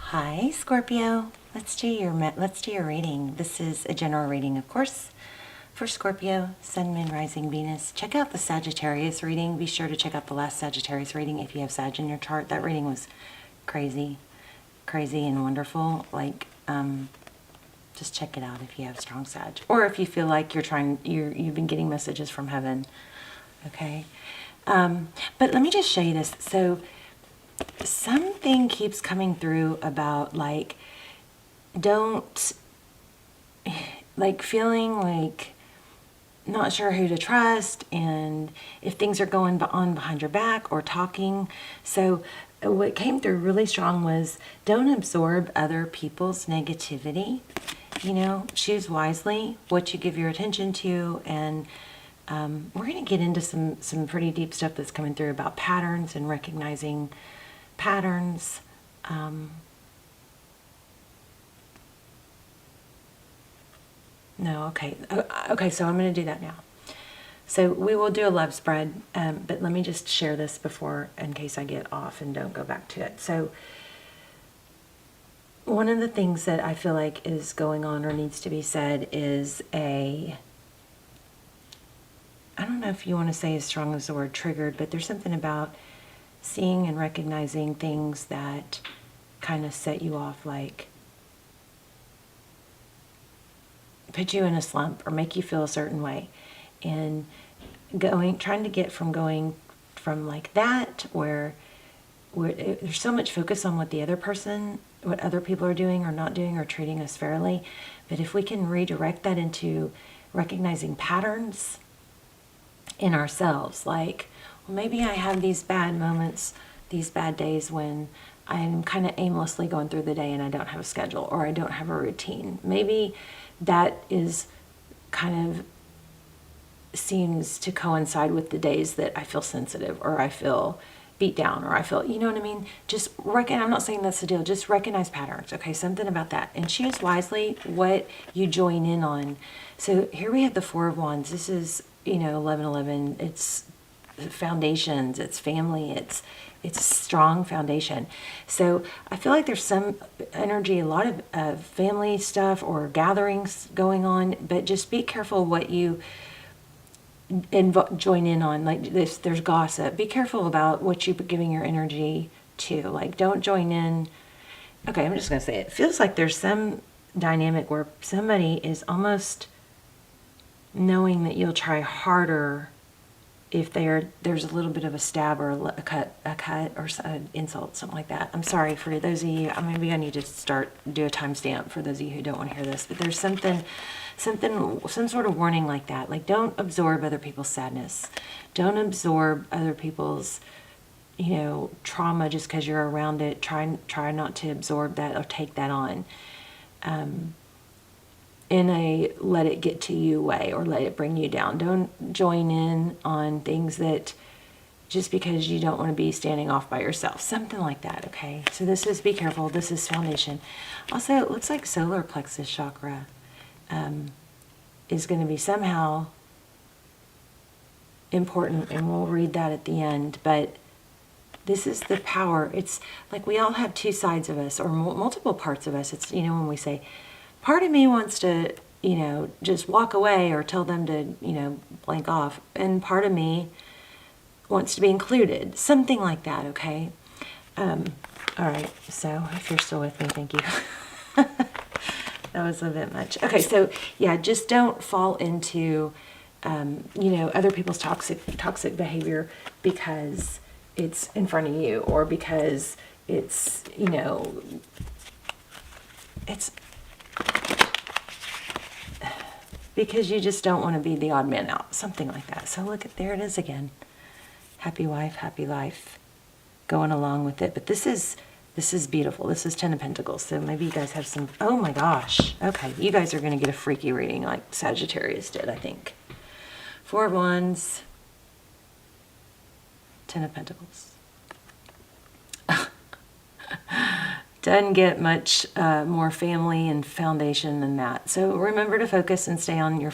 Hi, Scorpio. Let's do your reading. This is a general reading, of course, for Scorpio, Sun, Moon, Rising, Venus. Check out the Sagittarius reading. Be sure to check out the last Sagittarius reading if you have Sag in your chart. That reading was crazy and wonderful. Just check it out if you have strong Sag, or if you feel like you've been getting messages from heaven. Okay, but let me just show you this. So something keeps coming through about don't feeling like not sure who to trust, and if things are going on behind your back or talking. So what came through really strong was don't absorb other people's negativity. Choose wisely what you give your attention to, and we're going to get into some pretty deep stuff that's coming through about patterns and recognizing patterns. Okay, so I'm going to do that now. So we will do a love spread, but let me just share this before, in case I get off and don't go back to it. So one of the things that I feel like is going on or needs to be said is I don't know if you want to say as strong as the word triggered, but there's something about seeing and recognizing things that kind of set you off, like put you in a slump or make you feel a certain way, and trying to get from going from like that where there's so much focus on what other people are doing or not doing or treating us fairly. But if we can redirect that into recognizing patterns in ourselves, like, well, maybe I have these bad moments, these bad days when I'm kind of aimlessly going through the day and I don't have a schedule or I don't have a routine. Maybe that is kind of seems to coincide with the days that I feel sensitive or I feel beat down or I feel, you know what I mean? I'm not saying that's the deal, just recognize patterns, okay? Something about that. And choose wisely what you join in on. So here we have the Four of Wands. This is, 1111. It's foundations, it's family, it's a strong foundation. So I feel like there's some energy, a lot of family stuff or gatherings going on, but just be careful what you join in on. Like this, there's gossip. Be careful about what you're giving your energy to. Like, don't join in. Okay, I'm just gonna say it. It feels like there's some dynamic where somebody is almost knowing that you'll try harder if there's a little bit of a stab or a cut or an insult, something like that. I'm sorry for those of you. Maybe I need to do a timestamp for those of you who don't want to hear this. But there's some sort of warning like that. Like, don't absorb other people's sadness. Don't absorb other people's, trauma just because you're around it. Try not to absorb that or take that on. In a let it get to you way or let it bring you down. Don't join in on things that just because you don't want to be standing off by yourself. Something like that, okay? So this is, be careful. This is foundation. Also, it looks like solar plexus chakra is going to be somehow important, and we'll read that at the end. But this is the power. It's like we all have two sides of us or multiple parts of us. It's, when we say, part of me wants to, just walk away or tell them to, blank off. And part of me wants to be included. Something like that, okay? All right, so if you're still with me, thank you. That was a bit much. Okay, so yeah, just don't fall into, other people's toxic behavior because it's in front of you or because it's, it's because you just don't want to be the odd man out, something like that. So there it is again. Happy wife, happy life, going along with it. But this is beautiful. This is Ten of Pentacles. So maybe you guys have some, oh my gosh. Okay, you guys are going to get a freaky reading like Sagittarius did, I think. Four of Wands, Ten of Pentacles. Doesn't get much more family and foundation than that. So remember to focus and stay on your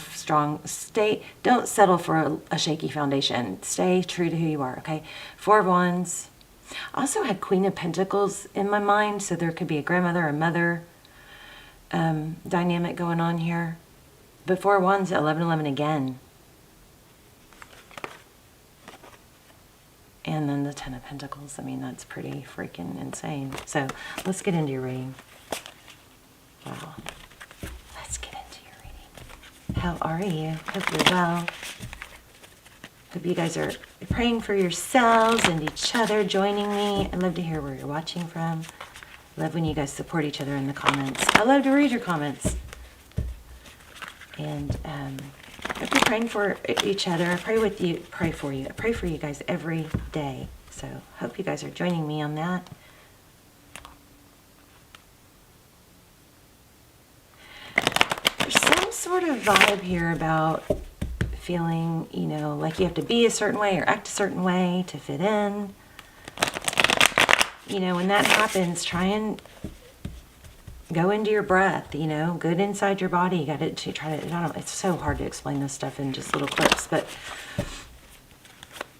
don't settle for a shaky foundation. Stay true to who you are, okay? Four of Wands, I also had Queen of Pentacles in my mind, so there could be a grandmother or mother dynamic going on here. But Four of Wands, 11-11 again. And then the Ten of Pentacles. I mean, that's pretty freaking insane. So let's get into your reading. Wow. Let's get into your reading. How are you? Hope you're well. Hope you guys are praying for yourselves and each other, joining me. I love to hear where you're watching from. I love when you guys support each other in the comments. I love to read your comments. And hope you're praying for each other. I pray with you, pray for you. I pray for you guys every day. So hope you guys are joining me on that. There's some sort of vibe here about feeling, you know, like you have to be a certain way or act a certain way to fit in. You know, when that happens, try and go into your breath, you know, good inside your body. You got to try to, I don't know, it's so hard to explain this stuff in just little clips, but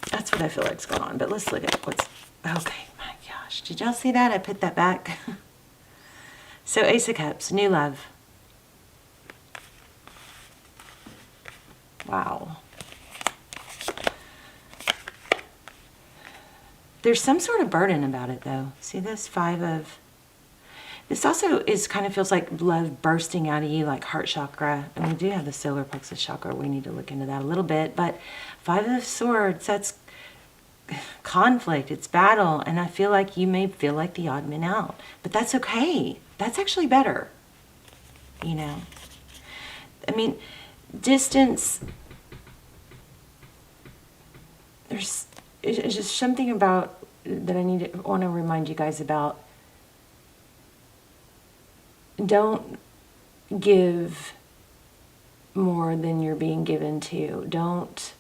that's what I feel like's going on. But let's look at what's, okay, my gosh. Did y'all see that? I put that back. So Ace of Cups, new love. Wow. There's some sort of burden about it, though. See this? This also is kind of feels like love bursting out of you, like heart chakra. And we do have the solar plexus chakra. We need to look into that a little bit. But Five of Swords, that's conflict. It's battle. And I feel like you may feel like the odd man out. But that's okay. That's actually better. You know? I mean, distance... It's just something about that I want to remind you guys about. Don't give more than you're being given to. Don't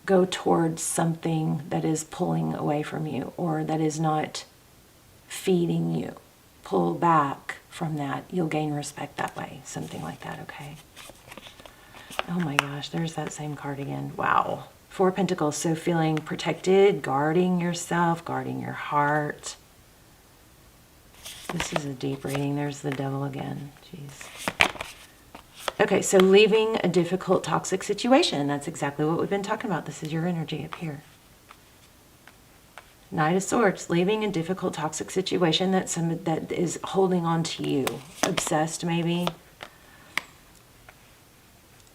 go towards something that is pulling away from you or that is not feeding you. Pull back from that. You'll gain respect that way. Something like that, okay? Oh my gosh, there's that same card again. Wow. Four of Pentacles, so feeling protected, guarding yourself, guarding your heart. This is a deep reading. There's the devil again. Jeez. Okay, so leaving a difficult, toxic situation. That's exactly what we've been talking about. This is your energy up here. Knight of Swords, leaving a difficult, toxic situation that is holding on to you. Obsessed, maybe.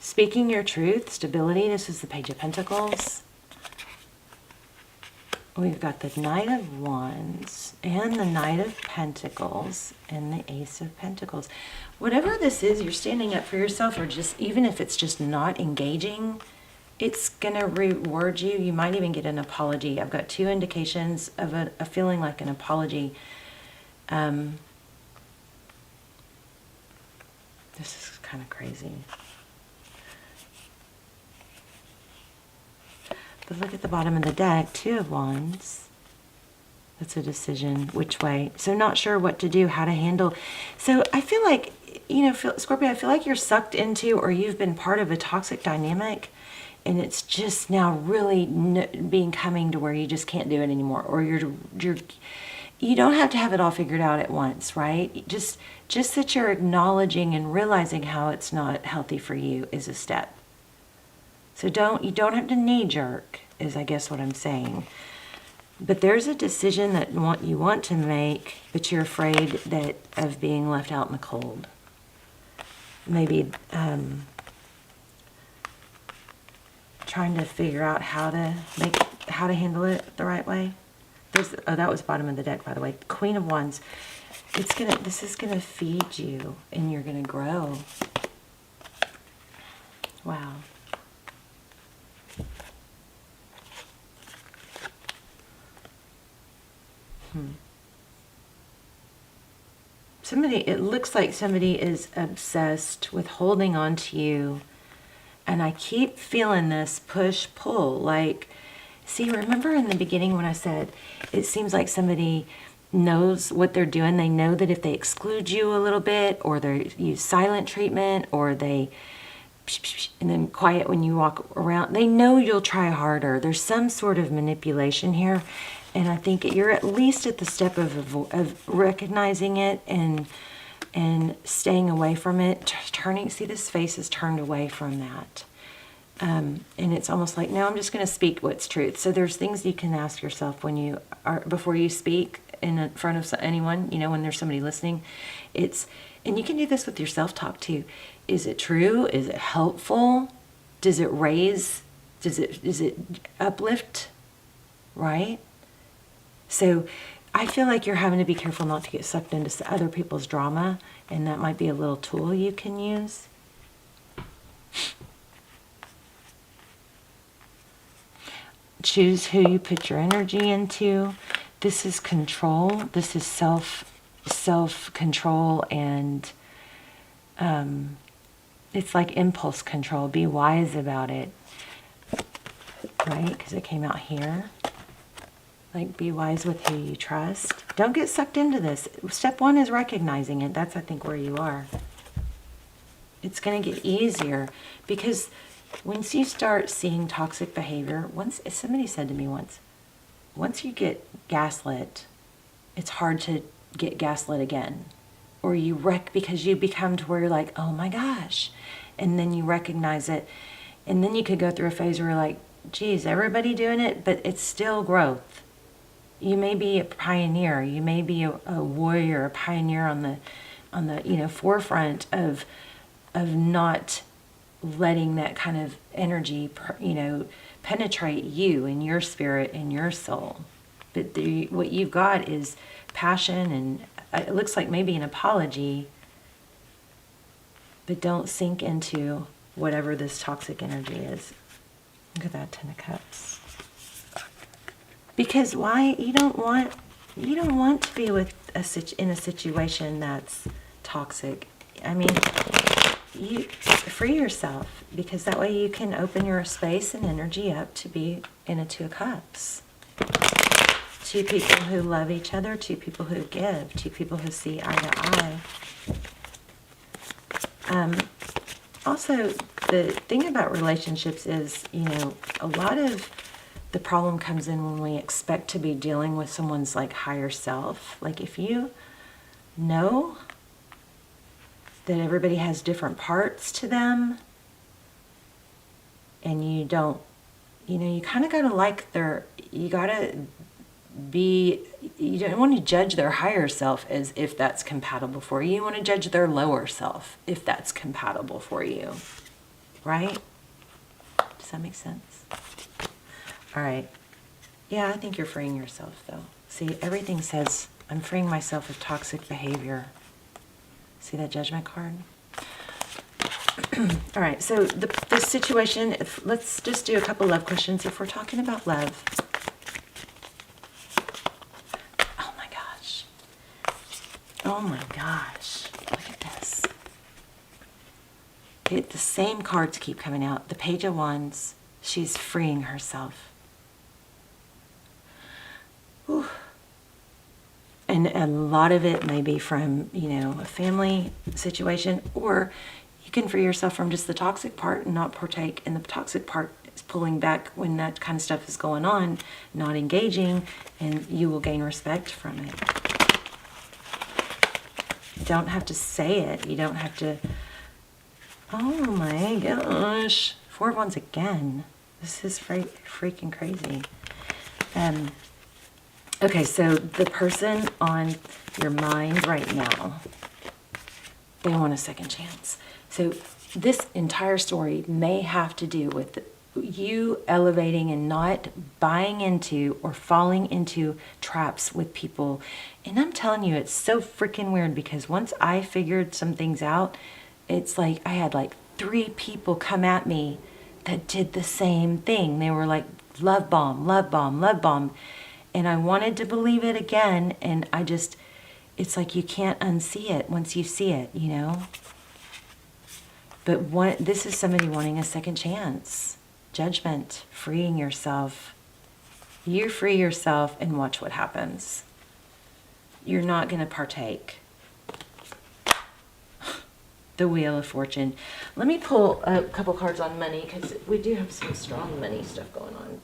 Speaking your truth, stability. This is the Page of Pentacles. We've got the Knight of Wands and the Knight of Pentacles and the Ace of Pentacles. Whatever this is, you're standing up for yourself, or just even if it's just not engaging, it's going to reward you. You might even get an apology. I've got two indications of a feeling like an apology. This is kind of crazy. But look at the bottom of the deck, Two of Wands. That's a decision, which way. So not sure what to do, how to handle. So I feel like, you know, Scorpio, I feel like you're sucked into, or you've been part of a toxic dynamic, and it's just now really coming to where you just can't do it anymore. Or you don't have to have it all figured out at once, right? Just that you're acknowledging and realizing how it's not healthy for you is a step. So you don't have to knee jerk, is I guess what I'm saying. But there's a decision that you want to make, but you're afraid of being left out in the cold. Maybe trying to figure out how to handle it the right way. That was bottom of the deck, by the way. Queen of Wands. This is gonna feed you, and you're gonna grow. Wow. It looks like somebody is obsessed with holding on to you. And I keep feeling this push-pull. Like, see, remember in the beginning when I said it seems like somebody knows what they're doing. They know that if they exclude you a little bit, or they use silent treatment, or they and then quiet when you walk around, they know you'll try harder. There's some sort of manipulation here. And I think you're at least at the step of recognizing it and staying away from it, turning, see this face is turned away from that. And it's almost like, no, I'm just going to speak what's truth. So there's things you can ask yourself when you are, before you speak in front of anyone, you know, when there's somebody listening. And you can do this with your self-talk too. Is it true? Is it helpful? Does it raise? Does it uplift? Right? So I feel like you're having to be careful not to get sucked into other people's drama, and that might be a little tool you can use. Choose who you put your energy into. This is control. This is self-control, and it's like impulse control. Be wise about it, right? Because it came out here. Like, be wise with who you trust. Don't get sucked into this. Step one is recognizing it. That's, I think, where you are. It's going to get easier because once you start seeing toxic behavior, somebody said to me once you get gaslit, it's hard to get gaslit again. Or you because you become to where you're like, oh my gosh. And then you recognize it. And then you could go through a phase where you're like, geez, everybody doing it, but it's still growth. You may be a pioneer. You may be a warrior, a pioneer on the forefront of not letting that kind of energy, penetrate you and your spirit and your soul. But what you've got is passion, and it looks like maybe an apology. But don't sink into whatever this toxic energy is. Look at that 10 of Cups. Because why? You don't want to be in a situation that's toxic. I mean, you free yourself, because that way you can open your space and energy up to be in a 2 of Cups. 2 people who love each other, 2 people who give, 2 people who see eye to eye. Also, the thing about relationships is, a lot of the problem comes in when we expect to be dealing with someone's like higher self. Like, if you know that everybody has different parts to them, and you don't, you kind of got to you don't want to judge their higher self as if that's compatible for you. You want to judge their lower self if that's compatible for you. Right? Does that make sense? All right. Yeah, I think you're freeing yourself, though. See, everything says, I'm freeing myself of toxic behavior. See that Judgment card? All right, so the situation, let's just do a couple love questions if we're talking about love. Oh my gosh. Oh my gosh. Look at this. The same cards keep coming out. The Page of Wands, she's freeing herself. Whew. And a lot of it may be from, a family situation, or you can free yourself from just the toxic part and not partake in the toxic part. Is pulling back when that kind of stuff is going on, not engaging, and you will gain respect from it. You don't have to say it. You don't have to, oh my gosh. 4 of Wands again. This is freaking crazy. Okay, so the person on your mind right now, they want a second chance. So this entire story may have to do with you elevating and not buying into or falling into traps with people. And I'm telling you, it's so freaking weird, because once I figured some things out, it's like I had like 3 people come at me that did the same thing. They were like, love bomb, love bomb, love bomb. And I wanted to believe it again, and it's like you can't unsee it once you see it, But this is somebody wanting a second chance. Judgment, freeing yourself. You free yourself and watch what happens. You're not going to partake. The Wheel of Fortune. Let me pull a couple cards on money, because we do have some strong money stuff going on.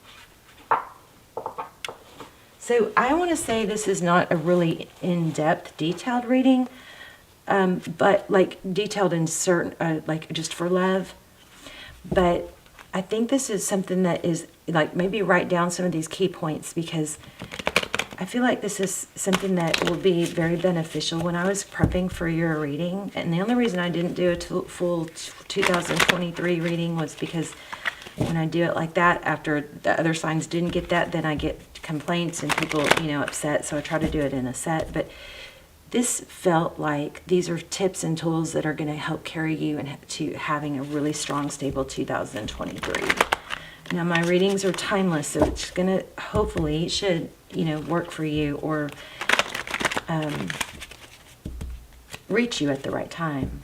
So I want to say this is not a really in-depth, detailed reading, but like detailed in certain, like just for love. But I think this is something that is like, maybe write down some of these key points, because I feel like this is something that will be very beneficial. When I was prepping for your reading, and the only reason I didn't do a full 2023 reading was because when I do it like that, after the other signs didn't get that, then I get complaints and people, upset. So I try to do it in a set. But this felt like these are tips and tools that are going to help carry you to having a really strong, stable 2023. Now, my readings are timeless, so it's going to, hopefully, should, work for you, or reach you at the right time.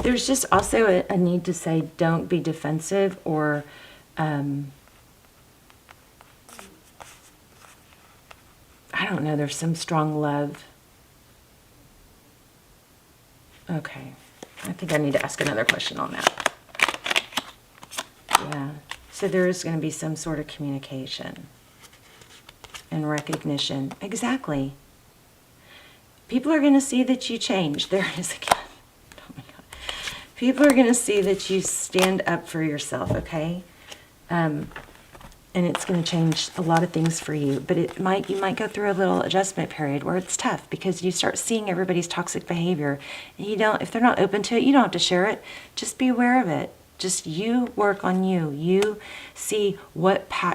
There's just also a need to say, don't be defensive, or I don't know, there's some strong love. Okay, I think I need to ask another question on that. Yeah, so there is going to be some sort of communication and recognition. Exactly. People are going to see that you change. There it is again. Oh my God. People are going to see that you stand up for yourself, okay? And it's going to change a lot of things for you. But you might go through a little adjustment period where it's tough, because you start seeing everybody's toxic behavior. And if they're not open to it, you don't have to share it. Just be aware of it. Just you work on you. You see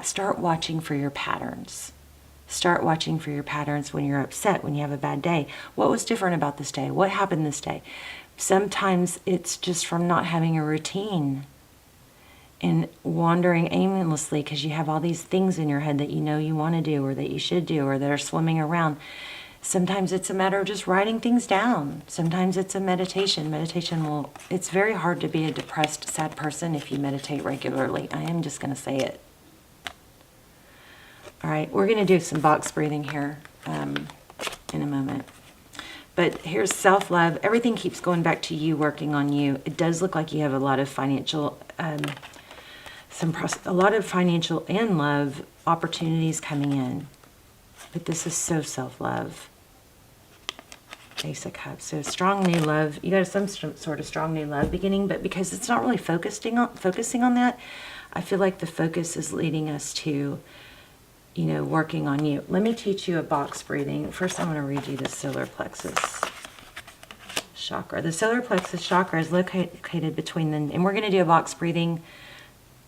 start watching for your patterns. Start watching for your patterns when you're upset, when you have a bad day. What was different about this day? What happened this day? Sometimes it's just from not having a routine and wandering aimlessly because you have all these things in your head that you want to do, or that you should do, or that are swimming around. Sometimes it's a matter of just writing things down. Sometimes it's a meditation. It's very hard to be a depressed, sad person if you meditate regularly. I am just going to say it. All right, we're going to do some box breathing here in a moment. But here's self-love. Everything keeps going back to you, working on you. It does look like you have a lot of financial, and love opportunities coming in. But this is so self-love. Ace of Cups. So strong new love. You got some sort of strong new love beginning, but because it's not really focusing on that, I feel like the focus is leading us to, working on you. Let me teach you a box breathing. First, I'm going to read you the solar plexus chakra. The solar plexus chakra is located between and we're going to do a box breathing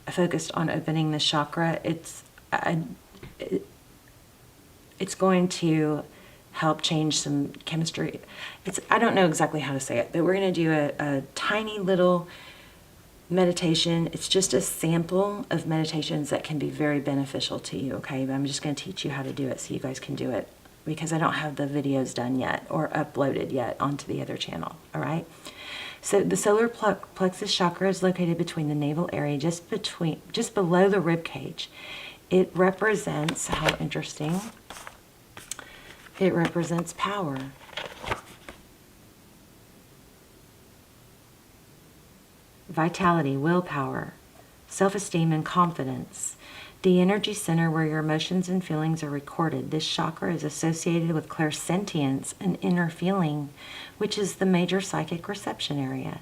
focused on opening the chakra. It's going to help change some chemistry. I don't know exactly how to say it, but we're going to do a tiny little meditation. It's just a sample of meditations that can be very beneficial to you, okay? But I'm just going to teach you how to do it so you guys can do it, because I don't have the videos done yet or uploaded yet onto the other channel, all right? So the solar plexus chakra is located between the navel area, just below the rib cage. It represents, how interesting, it represents power. Vitality, willpower, self-esteem, and confidence. The energy center where your emotions and feelings are recorded. This chakra is associated with clairsentience and inner feeling, which is the major psychic reception area.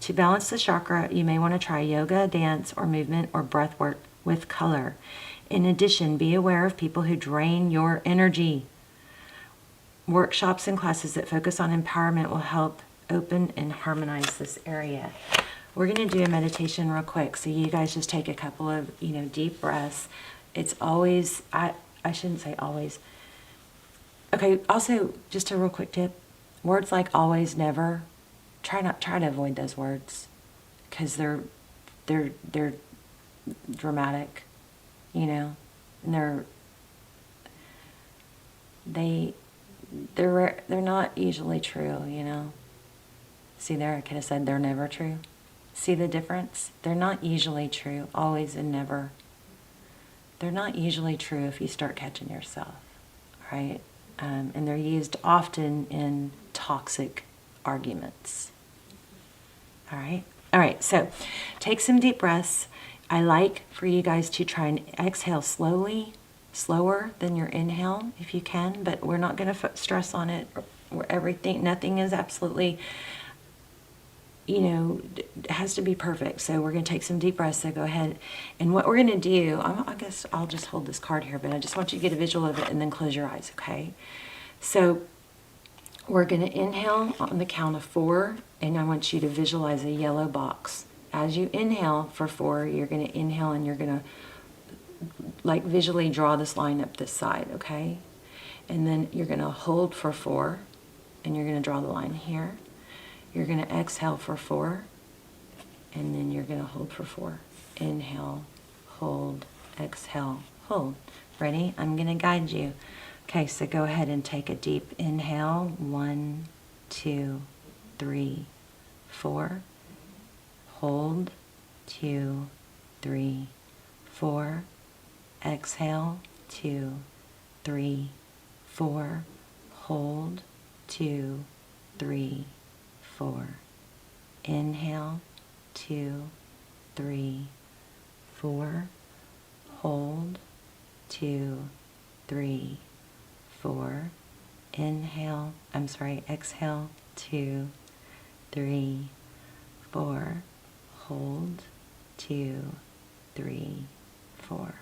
To balance the chakra, you may want to try yoga, dance, or movement, or breath work with color. In addition, be aware of people who drain your energy. Workshops and classes that focus on empowerment will help open and harmonize this area. We're going to do a meditation real quick, so you guys just take a couple of, deep breaths. It's always, I shouldn't say always. Okay, also, just a real quick tip. Words like always, never, try to avoid those words, because they're dramatic, and they're not usually true, See there, I could have said they're never true. See the difference? They're not usually true, always and never. They're not usually true if you start catching yourself, right? And they're used often in toxic arguments. All right? All right, so take some deep breaths. I like for you guys to try and exhale slowly, slower than your inhale if you can, but we're not going to stress on it. Nothing is absolutely, it has to be perfect. So we're going to take some deep breaths. So go ahead. And what we're going to do, I guess I'll just hold this card here, but I just want you to get a visual of it and then close your eyes, okay? So we're going to inhale on the count of 4, and I want you to visualize a yellow box. As you inhale for 4, you're going to inhale and you're going to like visually draw this line up this side, okay? And then you're going to hold for 4, and you're going to draw the line here. You're going to exhale for 4, and then you're going to hold for 4. Inhale, hold, exhale, hold. Ready? I'm going to guide you. Okay, so go ahead and take a deep inhale. 1, 2, 3, 4. Hold, 2, 3, 4. Exhale, 2, 3, 4. Hold, 2, 3, 4. Inhale, 2, 3, 4. Hold, 2, 3, 4. Inhale, exhale, 2, 3, 4. Hold, 2, 3, 4.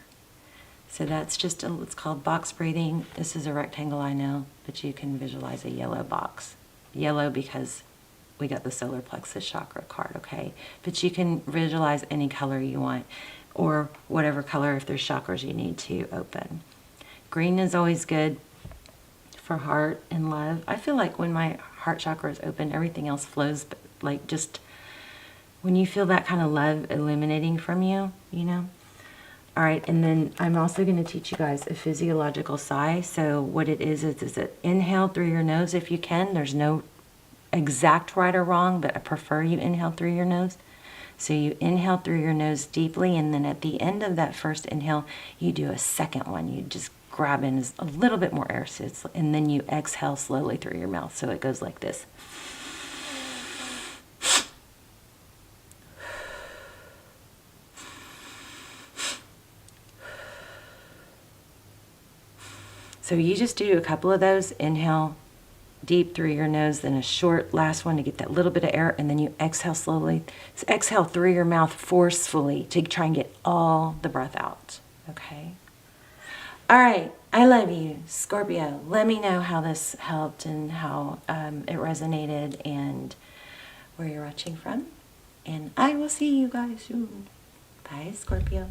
So that's just, it's called box breathing. This is a rectangle, I know, but you can visualize a yellow box. Yellow because we got the solar plexus chakra card, okay? But you can visualize any color you want, or whatever color if there's chakras you need to open. Green is always good for heart and love. I feel like when my heart chakra is open, everything else flows, but like just when you feel that kind of love illuminating from you, All right, and then I'm also going to teach you guys a physiological sigh. So what it is it inhale through your nose if you can. There's no exact right or wrong, but I prefer you inhale through your nose. So you inhale through your nose deeply, and then at the end of that first inhale, you do a second one. You just grab in a little bit more air, and then you exhale slowly through your mouth. So it goes like this. So you just do a couple of those. Inhale deep through your nose, then a short last one to get that little bit of air, and then you exhale slowly. So exhale through your mouth forcefully to try and get all the breath out, okay? All right, I love you, Scorpio. Let me know how this helped and how it resonated and where you're watching from. And I will see you guys soon. Bye, Scorpio.